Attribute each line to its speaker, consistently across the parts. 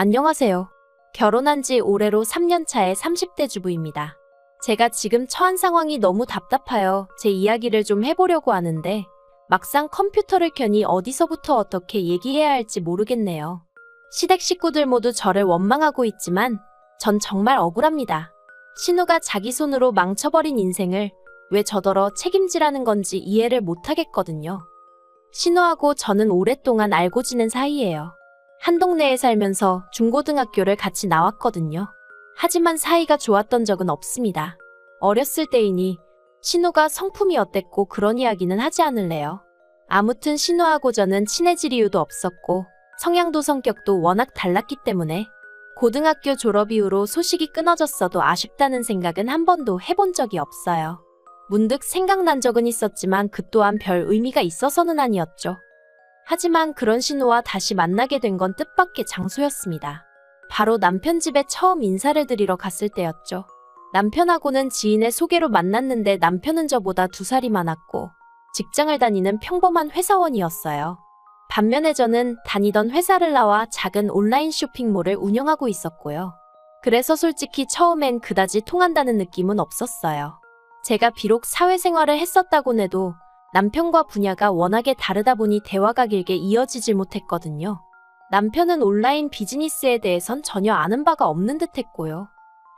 Speaker 1: 안녕하세요. 결혼한 지 올해로 3년 차의 30대 주부입니다. 제가 지금 처한 상황이 너무 답답하여 제 이야기를 좀 해보려고 하는데 막상 컴퓨터를 켜니 어디서부터 어떻게 얘기해야 할지 모르겠네요. 시댁 식구들 모두 저를 원망하고 있지만 전 정말 억울합니다. 신우가 자기 손으로 망쳐버린 인생을 왜 저더러 책임지라는 건지 이해를 못하겠거든요. 신우하고 저는 오랫동안 알고 지낸 사이예요. 한 동네에 살면서 중고등학교를 같이 나왔거든요. 하지만 사이가 좋았던 적은 없습니다. 어렸을 때이니 신우가 성품이 어땠고 그런 이야기는 하지 않을래요. 아무튼 신우하고 저는 친해질 이유도 없었고 성향도 성격도 워낙 달랐기 때문에 고등학교 졸업 이후로 소식이 끊어졌어도 아쉽다는 생각은 한 번도 해본 적이 없어요. 문득 생각난 적은 있었지만 그 또한 별 의미가 있어서는 아니었죠. 하지만 그런 신우와 다시 만나게 된 건 뜻밖의 장소였습니다. 바로 남편 집에 처음 인사를 드리러 갔을 때였죠. 남편하고는 지인의 소개로 만났는데 남편은 저보다 2살이 많았고 직장을 다니는 평범한 회사원이었어요. 반면에 저는 다니던 회사를 나와 작은 온라인 쇼핑몰을 운영하고 있었고요. 그래서 솔직히 처음엔 그다지 통한다는 느낌은 없었어요. 제가 비록 사회생활을 했었다곤 해도 남편과 분야가 워낙에 다르다 보니 대화가 길게 이어지질 못했거든요. 남편은 온라인 비즈니스에 대해선 전혀 아는 바가 없는 듯 했고요.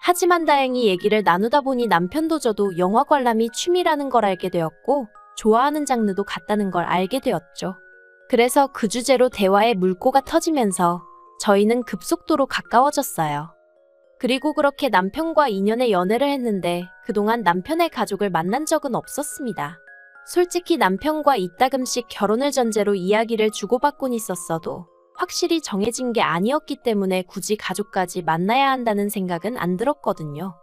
Speaker 1: 하지만 다행히 얘기를 나누다 보니 남편도 저도 영화 관람이 취미라는 걸 알게 되었고 좋아하는 장르도 같다는 걸 알게 되었죠. 그래서 그 주제로 대화의 물꼬가 터지면서 저희는 급속도로 가까워졌어요. 그리고 그렇게 남편과 2년의 연애를 했는데 그동안 남편의 가족을 만난 적은 없었습니다. 솔직히 남편과 이따금씩 결혼을 전제로 이야기를 주고받곤 있었어도 확실히 정해진 게 아니었기 때문에 굳이 가족까지 만나야 한다는 생각은 안 들었거든요.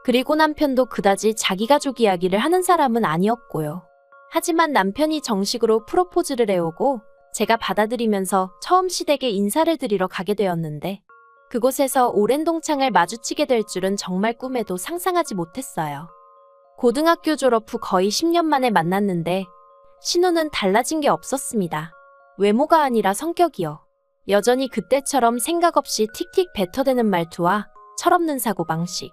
Speaker 1: 그리고 남편도 그다지 자기 가족 이야기를 하는 사람은 아니었고요. 하지만 남편이 정식으로 프로포즈를 해오고 제가 받아들이면서 처음 시댁에 인사를 드리러 가게 되었는데 그곳에서 오랜 동창을 마주치게 될 줄은 정말 꿈에도 상상하지 못했어요. 고등학교 졸업 후 거의 10년 만에 만났는데 신우는 달라진 게 없었습니다. 외모가 아니라 성격이요. 여전히 그때처럼 생각 없이 틱틱 뱉어대는 말투와 철없는 사고방식.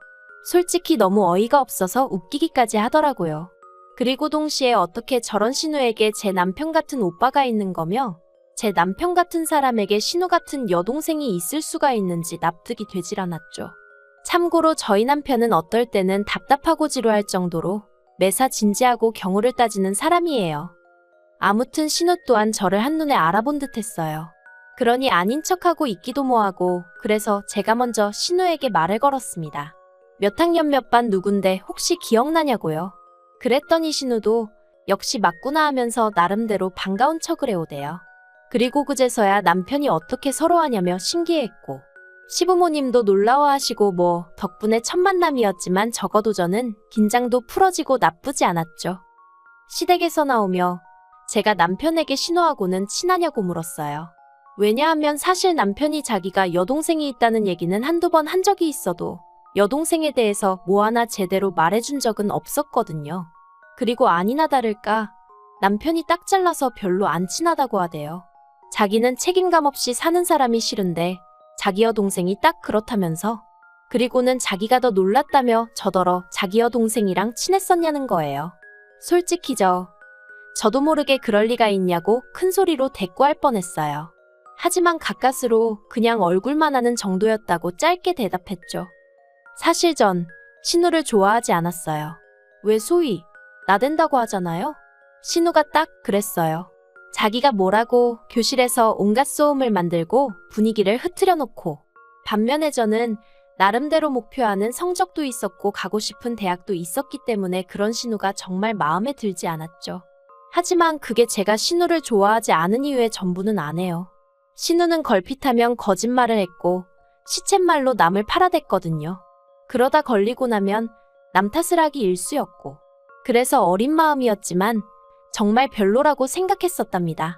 Speaker 1: 솔직히 너무 어이가 없어서 웃기기까지 하더라고요. 그리고 동시에 어떻게 저런 신우에게 제 남편 같은 오빠가 있는 거며 제 남편 같은 사람에게 신우 같은 여동생이 있을 수가 있는지 납득이 되질 않았죠. 참고로 저희 남편은 어떨 때는 답답하고 지루할 정도로 매사 진지하고 경우를 따지는 사람이에요. 아무튼 신우 또한 저를 한눈에 알아본 듯 했어요. 그러니 아닌 척하고 있기도 뭐하고 그래서 제가 먼저 신우에게 말을 걸었습니다. 몇 학년 몇 반 누군데 혹시 기억나냐고요. 그랬더니 신우도 역시 맞구나 하면서 나름대로 반가운 척을 해오대요. 그리고 그제서야 남편이 어떻게 서로 하냐며 신기해했고 시부모님도 놀라워하시고 덕분에 첫 만남이었지만 적어도 저는 긴장도 풀어지고 나쁘지 않았죠. 시댁에서 나오며 제가 남편에게 신우하고는 친하냐고 물었어요. 왜냐하면 사실 남편이 자기가 여동생이 있다는 얘기는 한두 번 한 적이 있어도 여동생에 대해서 뭐 하나 제대로 말해준 적은 없었거든요. 그리고 아니나 다를까 남편이 딱 잘라서 별로 안 친하다고 하대요. 자기는 책임감 없이 사는 사람이 싫은데 자기 여동생이 딱 그렇다면서 그리고는 자기가 더 놀랐다며 저더러 자기 여동생이랑 친했었냐는 거예요. 솔직히 저도 모르게 그럴 리가 있냐고 큰 소리로 대꾸할 뻔했어요. 하지만 가까스로 그냥 얼굴만 아는 정도였다고 짧게 대답했죠. 사실 전 신우를 좋아하지 않았어요. 왜 소위 나댄다고 하잖아요? 신우가 딱 그랬어요. 자기가 뭐라고 교실에서 온갖 소음을 만들고 분위기를 흐트려 놓고 반면에 저는 나름대로 목표하는 성적도 있었고 가고 싶은 대학도 있었기 때문에 그런 신우가 정말 마음에 들지 않았죠. 하지만 그게 제가 신우를 좋아하지 않은 이유의 전부는 아니에요. 신우는 걸핏하면 거짓말을 했고 시쳇말로 남을 팔아댔거든요. 그러다 걸리고 나면 남 탓을 하기 일쑤였고 그래서 어린 마음이었지만 정말 별로라고 생각했었답니다.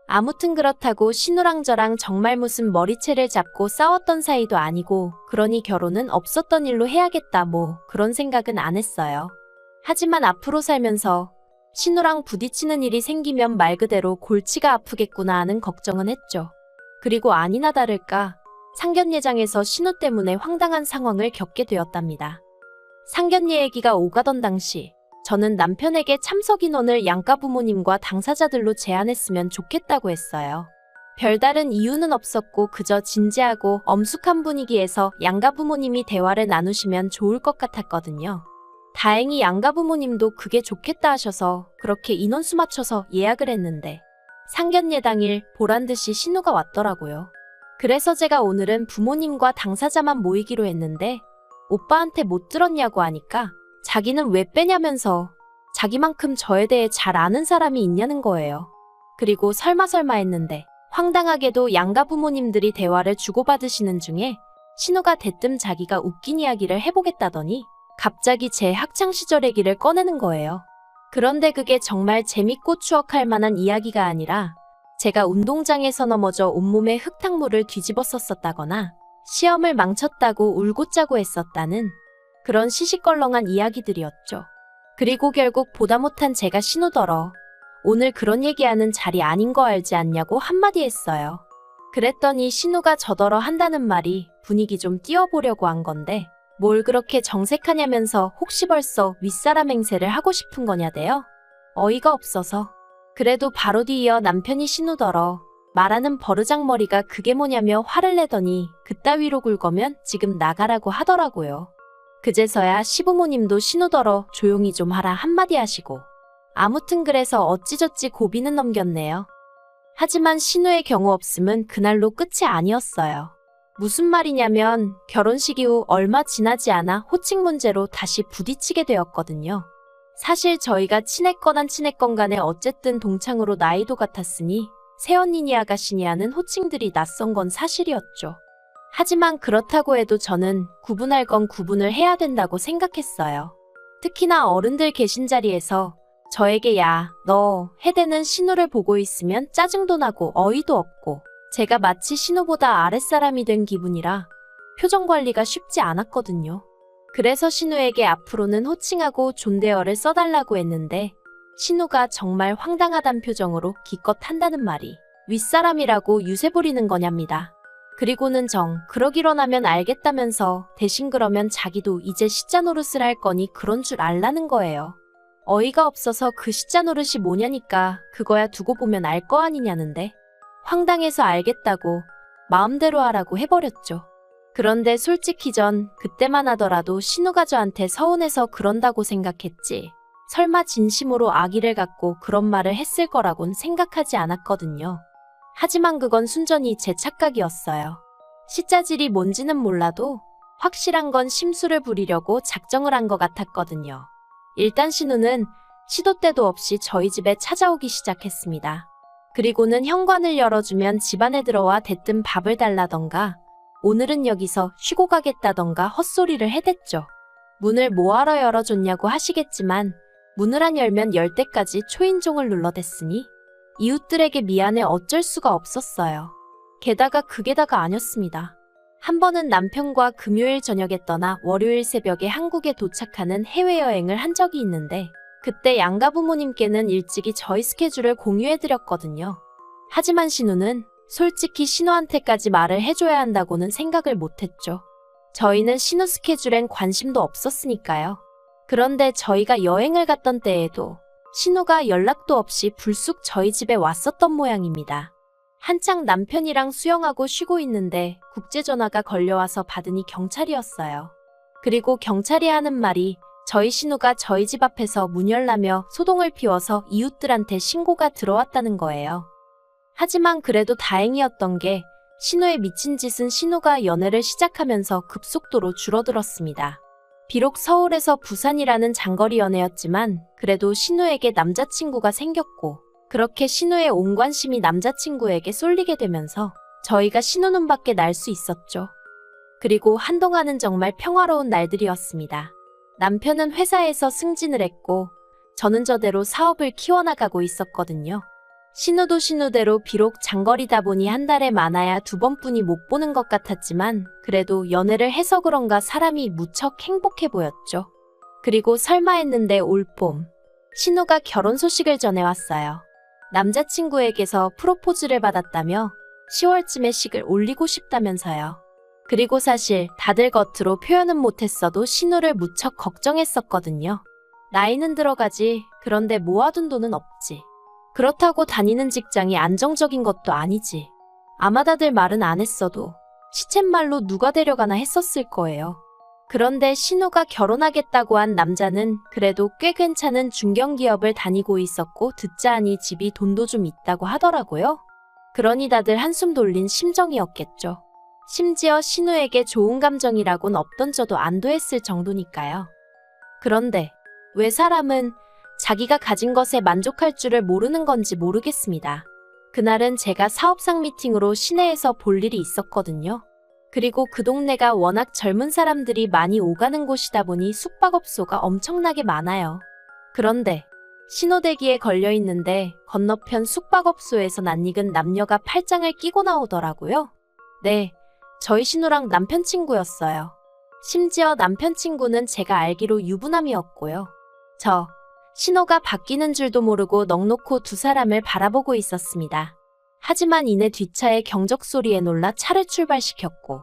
Speaker 1: 아무튼 그렇다고 신우랑 저랑 정말 무슨 머리채를 잡고 싸웠던 사이도 아니고 그러니 결혼은 없었던 일로 해야겠다 그런 생각은 안 했어요. 하지만 앞으로 살면서 신우랑 부딪히는 일이 생기면 말 그대로 골치가 아프겠구나 하는 걱정은 했죠. 그리고 아니나 다를까 상견례장에서 신우 때문에 황당한 상황을 겪게 되었답니다. 상견례 얘기가 오가던 당시 저는 남편에게 참석 인원을 양가 부모님과 당사자들로 제한했으면 좋겠다고 했어요. 별다른 이유는 없었고 그저 진지하고 엄숙한 분위기에서 양가 부모님이 대화를 나누시면 좋을 것 같았거든요. 다행히 양가 부모님도 그게 좋겠다 하셔서 그렇게 인원수 맞춰서 예약을 했는데 상견례 당일 보란듯이 신우가 왔더라고요. 그래서 제가 오늘은 부모님과 당사자만 모이기로 했는데 오빠한테 못 들었냐고 하니까 자기는 왜 빼냐면서 자기만큼 저에 대해 잘 아는 사람이 있냐는 거예요. 그리고 설마 했는데 황당하게도 양가 부모님들이 대화를 주고받으시는 중에 신우가 대뜸 자기가 웃긴 이야기를 해보겠다더니 갑자기 제 학창시절 얘기를 꺼내는 거예요. 그런데 그게 정말 재밌고 추억할 만한 이야기가 아니라 제가 운동장에서 넘어져 온몸에 흙탕물을 뒤집어 썼었다거나 시험을 망쳤다고 울고 짜고 했었다는 그런 시시껄렁한 이야기들이었죠. 그리고 결국 보다 못한 제가 신우더러 오늘 그런 얘기하는 자리 아닌 거 알지 않냐고 한마디 했어요. 그랬더니 신우가 저더러 한다는 말이 분위기 좀 띄워보려고 한 건데 뭘 그렇게 정색하냐면서 혹시 벌써 윗사람 행세를 하고 싶은 거냐대요. 어이가 없어서. 그래도 바로 뒤이어 남편이 신우더러 말하는 버르장머리가 그게 뭐냐며 화를 내더니 그따위로 굴거면 지금 나가라고 하더라고요. 그제서야 시부모님도 신우더러 조용히 좀 하라 한마디 하시고 아무튼 그래서 어찌저찌 고비는 넘겼네요. 하지만 신우의 경우 없음은 그날로 끝이 아니었어요. 무슨 말이냐면 결혼식 이후 얼마 지나지 않아 호칭 문제로 다시 부딪히게 되었거든요. 사실 저희가 친했건 안 친했건 간에 어쨌든 동창으로 나이도 같았으니 새언니니 아가씨니 하는 호칭들이 낯선 건 사실이었죠. 하지만 그렇다고 해도 저는 구분할 건 구분을 해야 된다고 생각했어요. 특히나 어른들 계신 자리에서 저에게 야, 너 해대는 신우를 보고 있으면 짜증도 나고 어이도 없고 제가 마치 신우보다 아랫사람이 된 기분이라 표정 관리가 쉽지 않았거든요. 그래서 신우에게 앞으로는 호칭하고 존대어를 써달라고 했는데 신우가 정말 황당하단 표정으로 기껏 한다는 말이 윗사람이라고 유세 부리는 거냐입니다. 그리고는 그러기로 나면 알겠다면서 대신 그러면 자기도 이제 시자 노릇을 할 거니 그런 줄 알라는 거예요. 어이가 없어서 그 시자 노릇이 뭐냐니까 그거야 두고 보면 알 거 아니냐는데 황당해서 알겠다고 마음대로 하라고 해버렸죠. 그런데 솔직히 전 그때만 하더라도 신우가 저한테 서운해서 그런다고 생각했지 설마 진심으로 악의를 갖고 그런 말을 했을 거라곤 생각하지 않았거든요. 하지만 그건 순전히 제 착각이었어요. 시자질이 뭔지는 몰라도 확실한 건 심술을 부리려고 작정을 한 것 같았거든요. 일단 신우는 시도 때도 없이 저희 집에 찾아오기 시작했습니다. 그리고는 현관을 열어주면 집안에 들어와 대뜸 밥을 달라던가 오늘은 여기서 쉬고 가겠다던가 헛소리를 해댔죠. 문을 뭐하러 열어줬냐고 하시겠지만 문을 안 열면 열 때까지 초인종을 눌러댔으니 이웃들에게 미안해 어쩔 수가 없었어요. 게다가 그게 다가 아니었습니다. 한 번은 남편과 금요일 저녁에 떠나 월요일 새벽에 한국에 도착하는 해외여행을 한 적이 있는데 그때 양가 부모님께는 일찍이 저희 스케줄을 공유해드렸거든요. 하지만 신우는 솔직히 신우한테까지 말을 해줘야 한다고는 생각을 못했죠. 저희는 신우 스케줄엔 관심도 없었으니까요. 그런데 저희가 여행을 갔던 때에도 신우가 연락도 없이 불쑥 저희 집에 왔었던 모양입니다. 한창 남편이랑 수영하고 쉬고 있는데 국제전화가 걸려와서 받으니 경찰이었어요. 그리고 경찰이 하는 말이 저희 신우가 저희 집 앞에서 문 열라며 소동을 피워서 이웃들한테 신고가 들어왔다는 거예요. 하지만 그래도 다행이었던 게 신우의 미친 짓은 신우가 연애를 시작하면서 급속도로 줄어들었습니다. 비록 서울에서 부산이라는 장거리 연애였지만 그래도 신우에게 남자친구가 생겼고 그렇게 신우의 온 관심이 남자친구에게 쏠리게 되면서 저희가 신우 눈밖에 날 수 있었죠. 그리고 한동안은 정말 평화로운 날들이었습니다. 남편은 회사에서 승진을 했고 저는 저대로 사업을 키워나가고 있었거든요. 신우도 신우대로 비록 장거리다 보니 한 달에 많아야 2번뿐이 못 보는 것 같았지만 그래도 연애를 해서 그런가 사람이 무척 행복해 보였죠. 그리고 설마 했는데 올봄 신우가 결혼 소식을 전해왔어요. 남자친구에게서 프로포즈를 받았다며 10월쯤에 식을 올리고 싶다면서요. 그리고 사실 다들 겉으로 표현은 못했어도 신우를 무척 걱정했었거든요. 나이는 들어가지, 그런데 모아둔 돈은 없지. 그렇다고 다니는 직장이 안정적인 것도 아니지. 아마 다들 말은 안 했어도 시쳇말로 누가 데려가나 했었을 거예요. 그런데 신우가 결혼하겠다고 한 남자는 그래도 꽤 괜찮은 중견기업을 다니고 있었고 듣자 하니 집이 돈도 좀 있다고 하더라고요. 그러니 다들 한숨 돌린 심정이었겠죠. 심지어 신우에게 좋은 감정이라곤 없던져도 안도했을 정도니까요. 그런데 왜 사람은 자기가 가진 것에 만족할 줄을 모르는 건지 모르겠습니다. 그날은 제가 사업상 미팅으로 시내에서 볼 일이 있었거든요. 그리고 그 동네가 워낙 젊은 사람들이 많이 오가는 곳이다 보니 숙박업소가 엄청나게 많아요. 그런데 신호대기에 걸려 있는데 건너편 숙박업소에서 낯익은 남녀가 팔짱을 끼고 나오더라고요. 네, 저희 신우랑 남편 친구였어요. 심지어 남편 친구는 제가 알기로 유부남이었고요. 신호가 바뀌는 줄도 모르고 넋놓고 두 사람을 바라보고 있었습니다. 하지만 이내 뒷차의 경적 소리에 놀라 차를 출발시켰고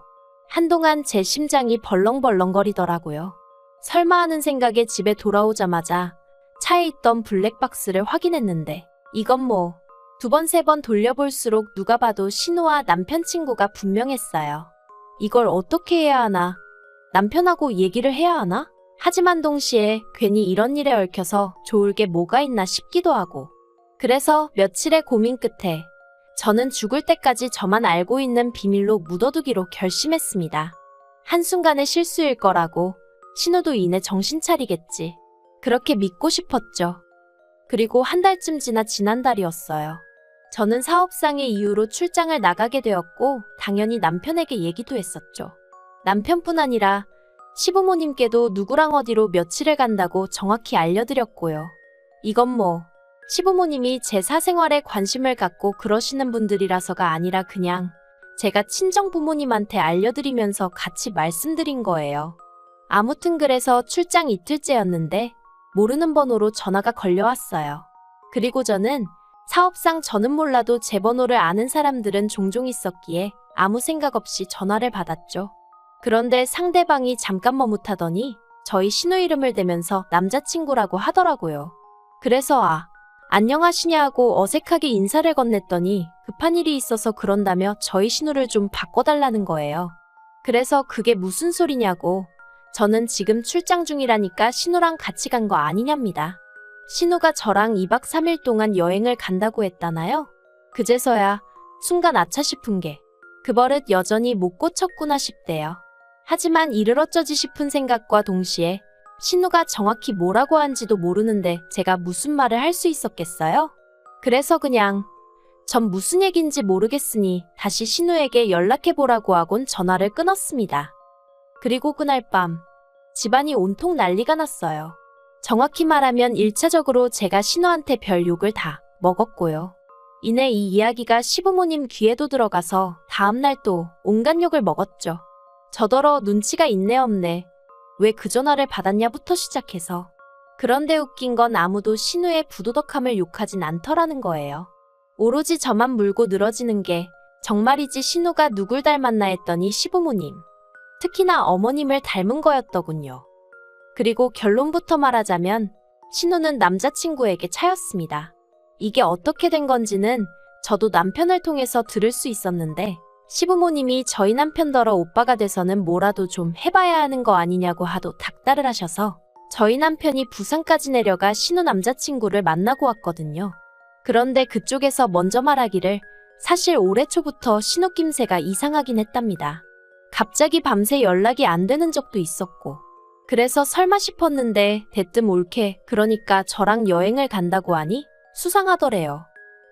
Speaker 1: 한동안 제 심장이 벌렁벌렁거리더라고요. 설마 하는 생각에 집에 돌아오자마자 차에 있던 블랙박스를 확인했는데 이건 뭐 두 번, 세 번 돌려볼수록 누가 봐도 신우와 남편 친구가 분명했어요. 이걸 어떻게 해야 하나? 남편하고 얘기를 해야 하나? 하지만 동시에 괜히 이런 일에 얽혀서 좋을 게 뭐가 있나 싶기도 하고. 그래서 며칠의 고민 끝에 저는 죽을 때까지 저만 알고 있는 비밀로 묻어두기로 결심했습니다. 한순간의 실수일 거라고, 신우도 이내 정신 차리겠지. 그렇게 믿고 싶었죠. 그리고 한 달쯤 지나 지난달이었어요. 저는 사업상의 이유로 출장을 나가게 되었고 당연히 남편에게 얘기도 했었죠. 남편뿐 아니라 시부모님께도 누구랑 어디로 며칠을 간다고 정확히 알려드렸고요. 이건 뭐 시부모님이 제 사생활에 관심을 갖고 그러시는 분들이라서가 아니라 그냥 제가 친정 부모님한테 알려드리면서 같이 말씀드린 거예요. 아무튼 그래서 출장 이틀째였는데 모르는 번호로 전화가 걸려왔어요. 그리고 저는 몰라도 제 번호를 아는 사람들은 종종 있었기에 아무 생각 없이 전화를 받았죠. 그런데 상대방이 잠깐 머뭇하더니 저희 신우 이름을 대면서 남자친구라고 하더라고요. 그래서 안녕하시냐고 어색하게 인사를 건넸더니 급한 일이 있어서 그런다며 저희 신우를 좀 바꿔달라는 거예요. 그래서 그게 무슨 소리냐고 저는 지금 출장 중이라니까 신우랑 같이 간 거 아니냐입니다. 신우가 저랑 2박 3일 동안 여행을 간다고 했다나요? 그제서야 순간 아차 싶은 게 그 버릇 여전히 못 고쳤구나 싶대요. 하지만 이를 어쩌지 싶은 생각과 동시에 신우가 정확히 뭐라고 한지도 모르는데 제가 무슨 말을 할 수 있었겠어요? 그래서 그냥 전 무슨 얘긴지 모르겠으니 다시 신우에게 연락해보라고 하곤 전화를 끊었습니다. 그리고 그날 밤 집안이 온통 난리가 났어요. 정확히 말하면 1차적으로 제가 신우한테 별 욕을 다 먹었고요. 이내 이 이야기가 시부모님 귀에도 들어가서 다음날 또 온갖 욕을 먹었죠. 저더러 눈치가 있네 없네. 왜 그 전화를 받았냐부터 시작해서. 그런데 웃긴 건 아무도 신우의 부도덕함을 욕하진 않더라는 거예요. 오로지 저만 물고 늘어지는 게 정말이지 신우가 누굴 닮았나 했더니 시부모님, 특히나 어머님을 닮은 거였더군요. 그리고 결론부터 말하자면 신우는 남자친구에게 차였습니다. 이게 어떻게 된 건지는 저도 남편을 통해서 들을 수 있었는데 시부모님이 저희 남편더러 오빠가 돼서는 뭐라도 좀 해봐야 하는 거 아니냐고 하도 닥달을 하셔서 저희 남편이 부산까지 내려가 신우 남자친구를 만나고 왔거든요. 그런데 그쪽에서 먼저 말하기를 사실 올해 초부터 신우 낌새가 이상하긴 했답니다. 갑자기 밤새 연락이 안 되는 적도 있었고 그래서 설마 싶었는데 대뜸 올케 그러니까 저랑 여행을 간다고 하니 수상하더래요.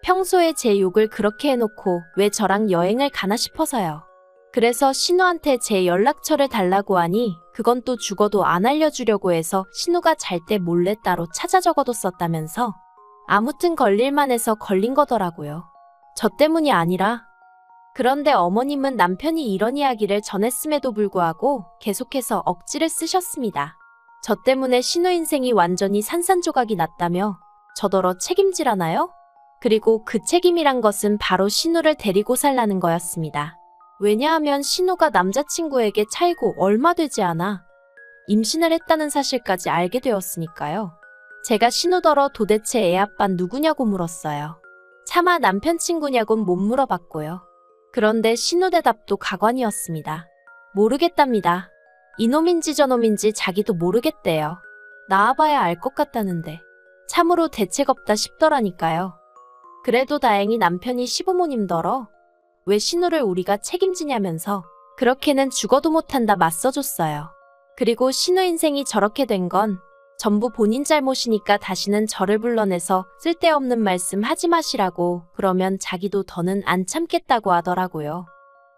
Speaker 1: 평소에 제 욕을 그렇게 해놓고 왜 저랑 여행을 가나 싶어서요. 그래서 신우한테 제 연락처를 달라고 하니 그건 또 죽어도 안 알려주려고 해서 신우가 잘 때 몰래 따로 찾아 적어뒀었다면서 아무튼 걸릴만 해서 걸린 거더라고요. 저 때문이 아니라. 그런데 어머님은 남편이 이런 이야기를 전했음에도 불구하고 계속해서 억지를 쓰셨습니다. 저 때문에 신우 인생이 완전히 산산조각이 났다며 저더러 책임지라나요? 그리고 그 책임이란 것은 바로 신우를 데리고 살라는 거였습니다. 왜냐하면 신우가 남자친구에게 차이고 얼마 되지 않아 임신을 했다는 사실까지 알게 되었으니까요. 제가 신우더러 도대체 애 아빤 누구냐고 물었어요. 차마 남편 친구냐곤 못 물어봤고요. 그런데 신우 대답도 가관이었습니다. 모르겠답니다. 이놈인지 저놈인지 자기도 모르겠대요. 나와봐야 알 것 같다는데 참으로 대책 없다 싶더라니까요. 그래도 다행히 남편이 시부모님더러 왜 신우를 우리가 책임지냐면서 그렇게는 죽어도 못한다 맞서줬어요. 그리고 신우 인생이 저렇게 된 건 전부 본인 잘못이니까 다시는 저를 불러내서 쓸데없는 말씀 하지 마시라고 그러면 자기도 더는 안 참겠다고 하더라고요.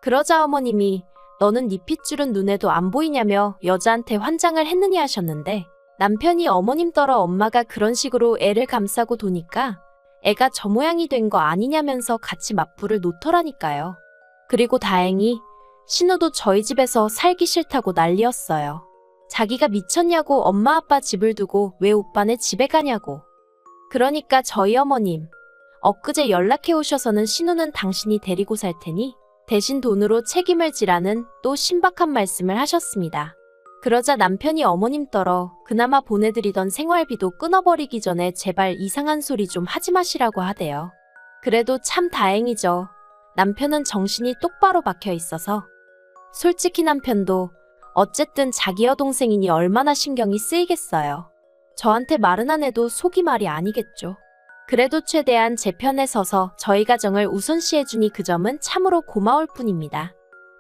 Speaker 1: 그러자 어머님이 너는 네 핏줄은 눈에도 안 보이냐며 여자한테 환장을 했느니 하셨는데 남편이 어머님더러 엄마가 그런 식으로 애를 감싸고 도니까 애가 저 모양이 된 거 아니냐면서 같이 맞불을 놓더라니까요. 그리고 다행히 신우도 저희 집에서 살기 싫다고 난리였어요. 자기가 미쳤냐고 엄마 아빠 집을 두고 왜 오빠네 집에 가냐고. 그러니까 저희 어머님 엊그제 연락해 오셔서는 신우는 당신이 데리고 살 테니 대신 돈으로 책임을 지라는 또 신박한 말씀을 하셨습니다. 그러자 남편이 어머님 떨어 그나마 보내드리던 생활비도 끊어버리기 전에 제발 이상한 소리 좀 하지 마시라고 하대요. 그래도 참 다행이죠. 남편은 정신이 똑바로 박혀 있어서. 솔직히 남편도 어쨌든 자기 여동생이니 얼마나 신경이 쓰이겠어요. 저한테 말은 안 해도 속이 말이 아니겠죠. 그래도 최대한 제 편에 서서 저희 가정을 우선시해주니 그 점은 참으로 고마울 뿐입니다.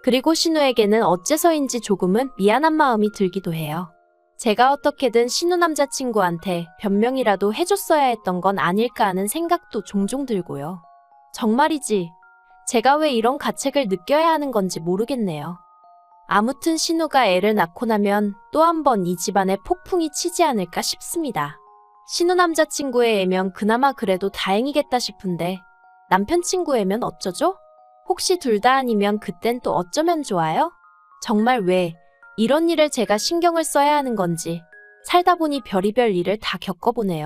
Speaker 1: 그리고 신우에게는 어째서인지 조금은 미안한 마음이 들기도 해요. 제가 어떻게든 신우 남자친구한테 변명이라도 해줬어야 했던 건 아닐까 하는 생각도 종종 들고요. 정말이지 제가 왜 이런 가책을 느껴야 하는 건지 모르겠네요. 아무튼 신우가 애를 낳고 나면 또 한 번 이 집안에 폭풍이 치지 않을까 싶습니다. 신우 남자친구의 애면 그나마 그래도 다행이겠다 싶은데 남편 친구 애면 어쩌죠? 혹시 둘 다 아니면 그땐 또 어쩌면 좋아요? 정말 왜 이런 일을 제가 신경을 써야 하는 건지 살다 보니 별의별 일을 다 겪어보네요.